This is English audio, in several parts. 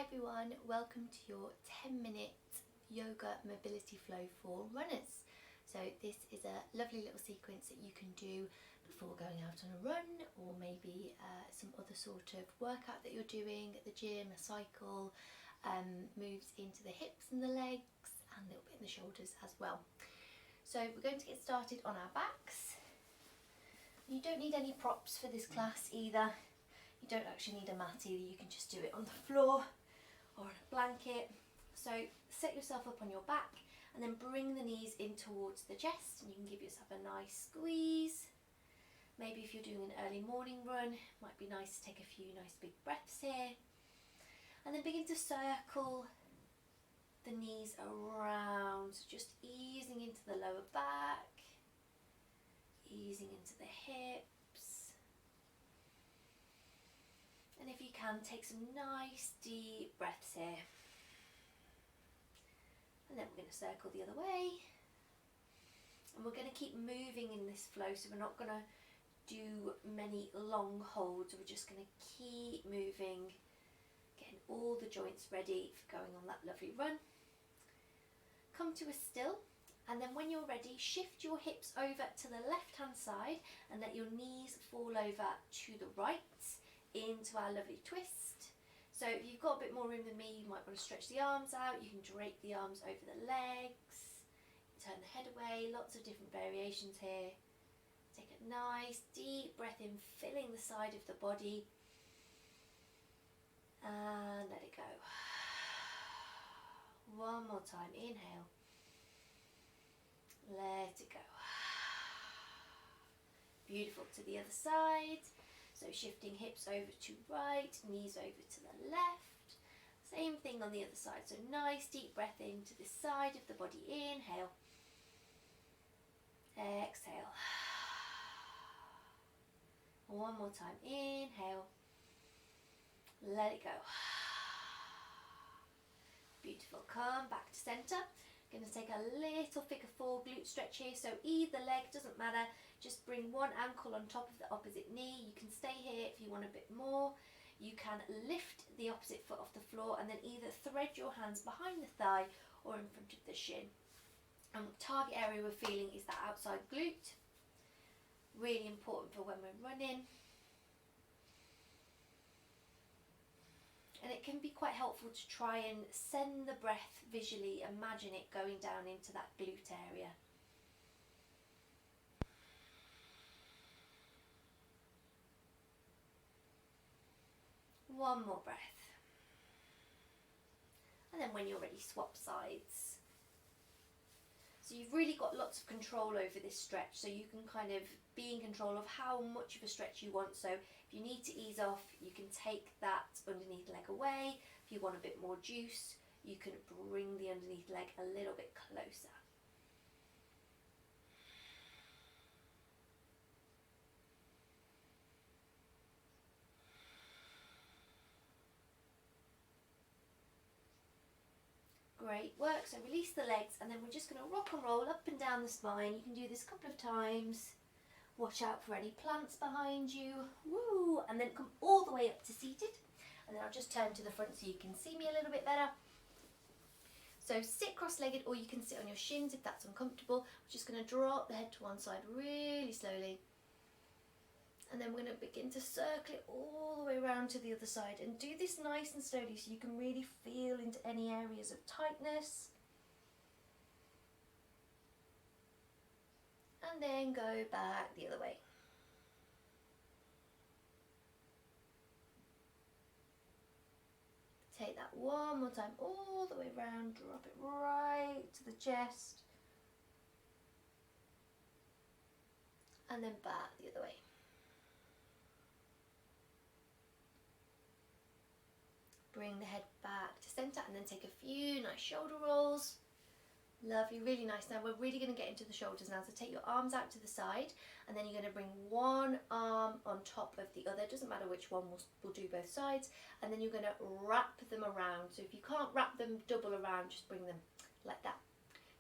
everyone, welcome to your 10-minute yoga mobility flow for runners. So this is a lovely little sequence that you can do before going out on a run, or maybe some other sort of workout that you're doing at the gym, a cycle. Moves into the hips and the legs and a little bit in the shoulders as well. So we're going to get started on our backs. You don't need any props for this class either. You don't actually need a mat either, you can just do it on the floor or on a blanket. So set yourself up on your back and then bring the knees in towards the chest, and you can give yourself a nice squeeze. Maybe if you're doing an early morning run, it might be nice to take a few nice big breaths here. And then begin to circle the knees around, just easing into the lower back, easing into the hips. And if you can, take some nice deep breaths here. And then we're going to circle the other way. And we're going to keep moving in this flow, so we're not going to do many long holds. We're just going to keep moving, getting all the joints ready for going on that lovely run. Come to a still, and then when you're ready, shift your hips over to the left hand side and let your knees fall over to the right into our lovely twist. So if you've got a bit more room than me, you might want to stretch the arms out. You can drape the arms over the legs, turn the head away, lots of different variations here. Take a nice deep breath in, filling the side of the body, and let it go. One more time, inhale, let it go. Beautiful. To the other side. So shifting hips over to right, knees over to the left. Same thing on the other side. So nice deep breath into this side of the body. Inhale. Exhale. One more time. Inhale. Let it go. Beautiful. Come back to centre. Going to take a little figure 4 glute stretch here, so either leg, doesn't matter, just bring one ankle on top of the opposite knee. You can stay here if you want a bit more. You can lift the opposite foot off the floor and then either thread your hands behind the thigh or in front of the shin. And the target area we're feeling is that outside glute. Really important for when we're running. And it can be quite helpful to try and send the breath visually, imagine it going down into that glute area. One more breath. And then when you're ready, swap sides. So you've really got lots of control over this stretch, so you can kind of be in control of how much of a stretch you want. So if you need to ease off, you can take that underneath leg away. If you want a bit more juice, you can bring the underneath leg a little bit closer. Great work. So release the legs, and then we're just going to rock and roll up and down the spine. You can do this a couple of times. Watch out for any plants behind you. Woo! And then come all the way up to seated. And then I'll just turn to the front so you can see me a little bit better. So sit cross-legged, or you can sit on your shins if that's uncomfortable. We're just going to drop the head to one side really slowly. And then we're going to begin to circle it all the way around to the other side, and do this nice and slowly so you can really feel into any areas of tightness. And then go back the other way. Take that one more time all the way around, drop it right to the chest. And then back the other way. Bring the head back to centre and then take a few nice shoulder rolls. Lovely, really nice. Now we're really going to get into the shoulders now, so take your arms out to the side, and then you're going to bring one arm on top of the other. It doesn't matter which one, we'll do both sides. And then you're going to wrap them around. So if you can't wrap them double around, just bring them like that.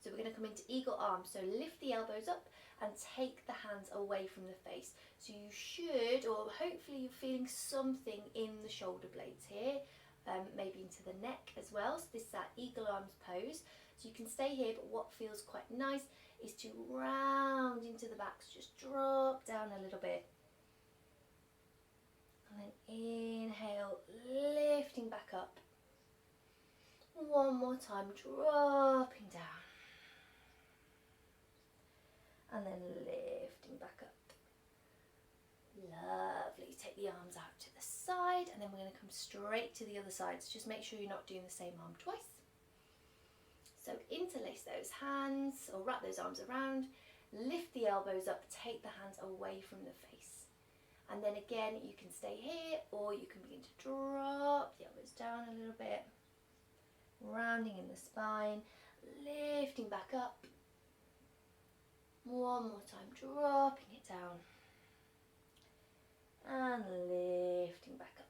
So we're going to come into eagle arms. So lift the elbows up and take the hands away from the face. So you should, or hopefully you're feeling something in the shoulder blades here. maybe into the neck as well. So this is that eagle arms pose. So you can stay here, but what feels quite nice is to round into the back. So just drop down a little bit. And then inhale, lifting back up. One more time, dropping down. And then lifting back up. Lovely. Take the arms out to the side, and then we're going to come straight to the other side. So just make sure you're not doing the same arm twice. So interlace those hands, or wrap those arms around, lift the elbows up, take the hands away from the face. And then again, you can stay here, or you can begin to drop the elbows down a little bit, rounding in the spine, lifting back up. One more time, dropping it down. And lifting back up.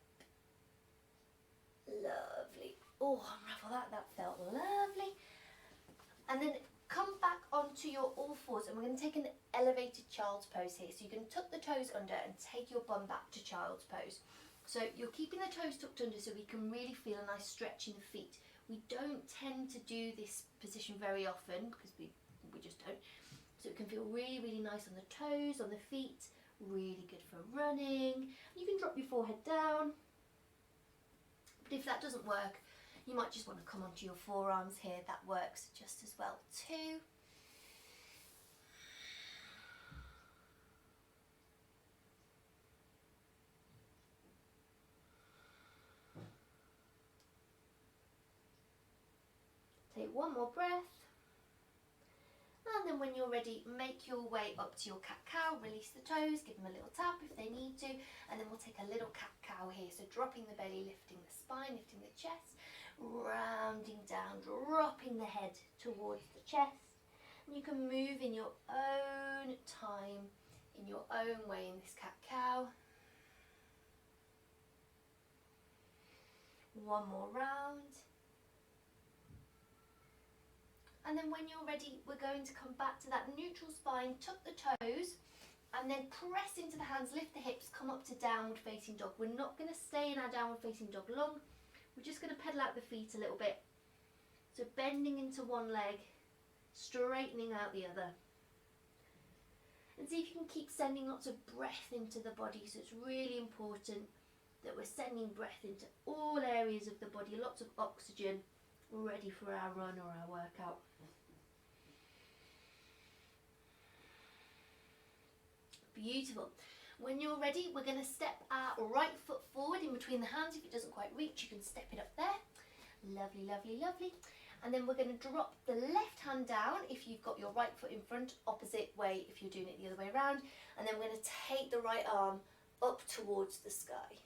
Lovely. Oh, unravel that. That felt lovely. And then come back onto your all fours, and we're going to take an elevated child's pose here. So you can tuck the toes under and take your bum back to child's pose. So you're keeping the toes tucked under so we can really feel a nice stretch in the feet. We don't tend to do this position very often because we just don't. So it can feel really, really nice on the toes, on the feet. Really good for running. You can drop your forehead down, but if that doesn't work, you might just want to come onto your forearms here. That works just as well too. Take one more breath. And then when you're ready, make your way up to your cat-cow, release the toes, give them a little tap if they need to, and then we'll take a little cat-cow here. So dropping the belly, lifting the spine, lifting the chest, rounding down, dropping the head towards the chest. And you can move in your own time, in your own way in this cat-cow. One more round. And then when you're ready, we're going to come back to that neutral spine, tuck the toes, and then press into the hands, lift the hips, come up to downward facing dog. We're not going to stay in our downward facing dog long. We're just going to pedal out the feet a little bit. So bending into one leg, straightening out the other. And see if you can keep sending lots of breath into the body. So it's really important that we're sending breath into all areas of the body, lots of oxygen, ready for our run or our workout. Beautiful. When you're ready, we're going to step our right foot forward in between the hands. If it doesn't quite reach, you can step it up there. Lovely, lovely, lovely. And then we're going to drop the left hand down if you've got your right foot in front, opposite way if you're doing it the other way around. And then we're going to take the right arm up towards the sky.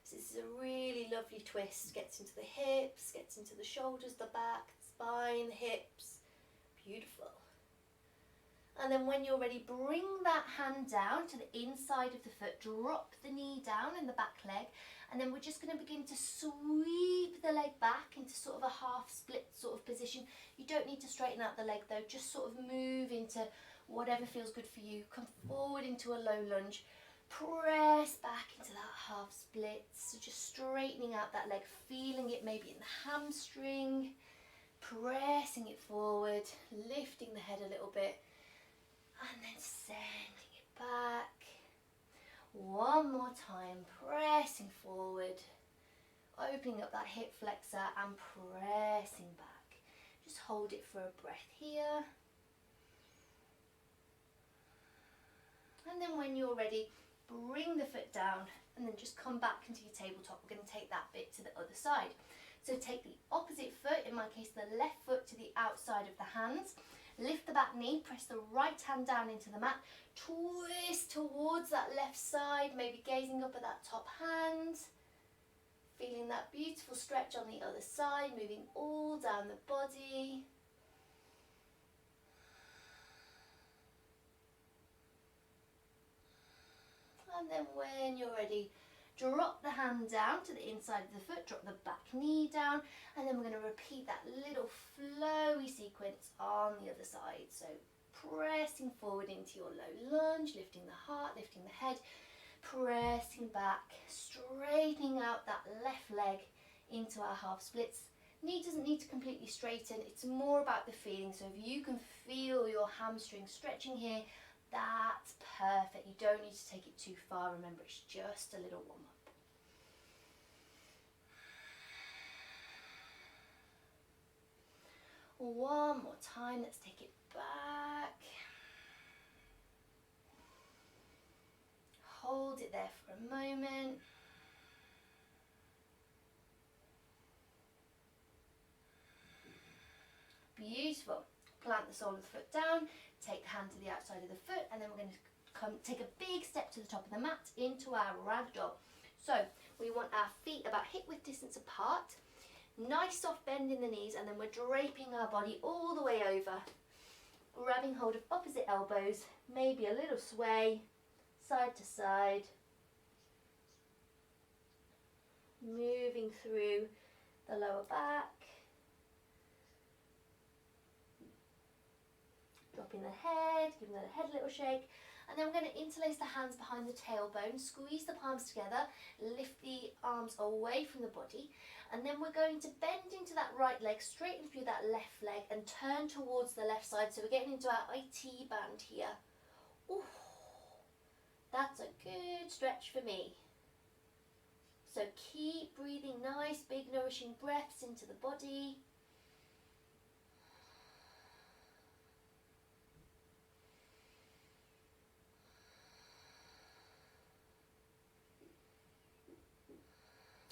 So this is a really lovely twist. Gets into the hips, gets into the shoulders, the back, the spine, the hips. Beautiful. And then when you're ready, bring that hand down to the inside of the foot, drop the knee down in the back leg, and then we're just going to begin to sweep the leg back into sort of a half split sort of position. You don't need to straighten out the leg though, just sort of move into whatever feels good for you. Come forward into a low lunge, press back into that half split, so just straightening out that leg, feeling it maybe in the hamstring, pressing it forward, lifting the head a little bit, and then sending it back. One more time, pressing forward, opening up that hip flexor and pressing back. Just hold it for a breath here. And then when you're ready, bring the foot down and then just come back into your tabletop. We're going to take that bit to the other side. So take the opposite foot, in my case the left foot, to the outside of the hands. Lift the back knee, press the right hand down into the mat, twist towards that left side, maybe gazing up at that top hand. Feeling that beautiful stretch on the other side, moving all down the body. And then when you're ready, drop the hand down to the inside of the foot, drop the back knee down, and then we're going to repeat that little flowy sequence on the other side. So pressing forward into your low lunge, lifting the heart, lifting the head, pressing back, straightening out that left leg into our half splits. Knee doesn't need to completely straighten, it's more about the feeling. So if you can feel your hamstring stretching here, that's perfect. You don't need to take it too far. Remember, it's just a little warm up. One more time, let's take it back. Hold it there for a moment. Beautiful. Plant the sole of the foot down, take the hand to the outside of the foot, and then we're going to take a big step to the top of the mat into our ragdoll. So we want our feet about hip width distance apart, nice soft bend in the knees, and then we're draping our body all the way over, grabbing hold of opposite elbows, maybe a little sway, side to side, moving through the lower back, dropping the head, giving the head a little shake, and then we're going to interlace the hands behind the tailbone, squeeze the palms together, lift the arms away from the body, and then we're going to bend into that right leg, straighten through that left leg, and turn towards the left side. So we're getting into our IT band here. Ooh, that's a good stretch for me. So keep breathing nice, big, nourishing breaths into the body.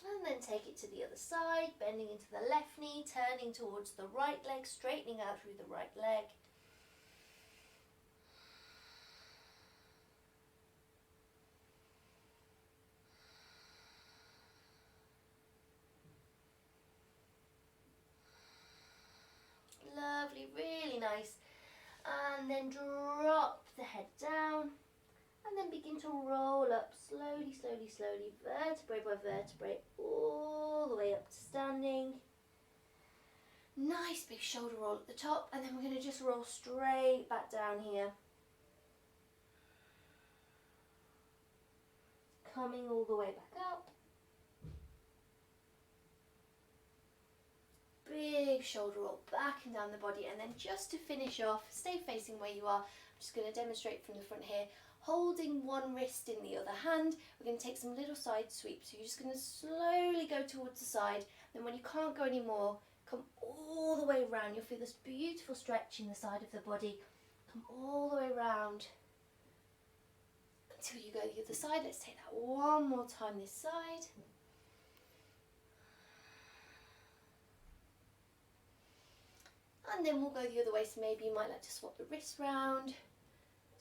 And then take it to the other side, bending into the left knee, turning towards the right leg, straightening out through the right leg. Lovely, really nice. And then drop the head down. And then begin to roll up slowly, slowly, slowly, vertebrae by vertebrae, all the way up to standing. Nice big shoulder roll at the top, and then we're going to just roll straight back down here. Coming all the way back up. Big shoulder roll back and down the body, and then just to finish off, stay facing where you are. I'm just going to demonstrate from the front here. Holding one wrist in the other hand, we're going to take some little side sweeps. So you're just going to slowly go towards the side. Then when you can't go anymore, come all the way around. You'll feel this beautiful stretch in the side of the body. Come all the way around until you go the other side. Let's take that one more time this side. And then we'll go the other way. So maybe you might like to swap the wrists round.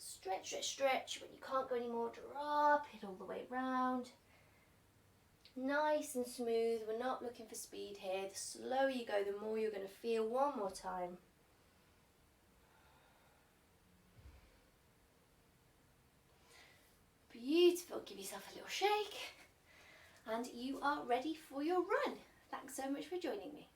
Stretch, stretch, stretch. When you can't go anymore, drop it all the way round. Nice and smooth. We're not looking for speed here. The slower you go, the more you're going to feel. One more time. Beautiful. Give yourself a little shake. And you are ready for your run. Thanks so much for joining me.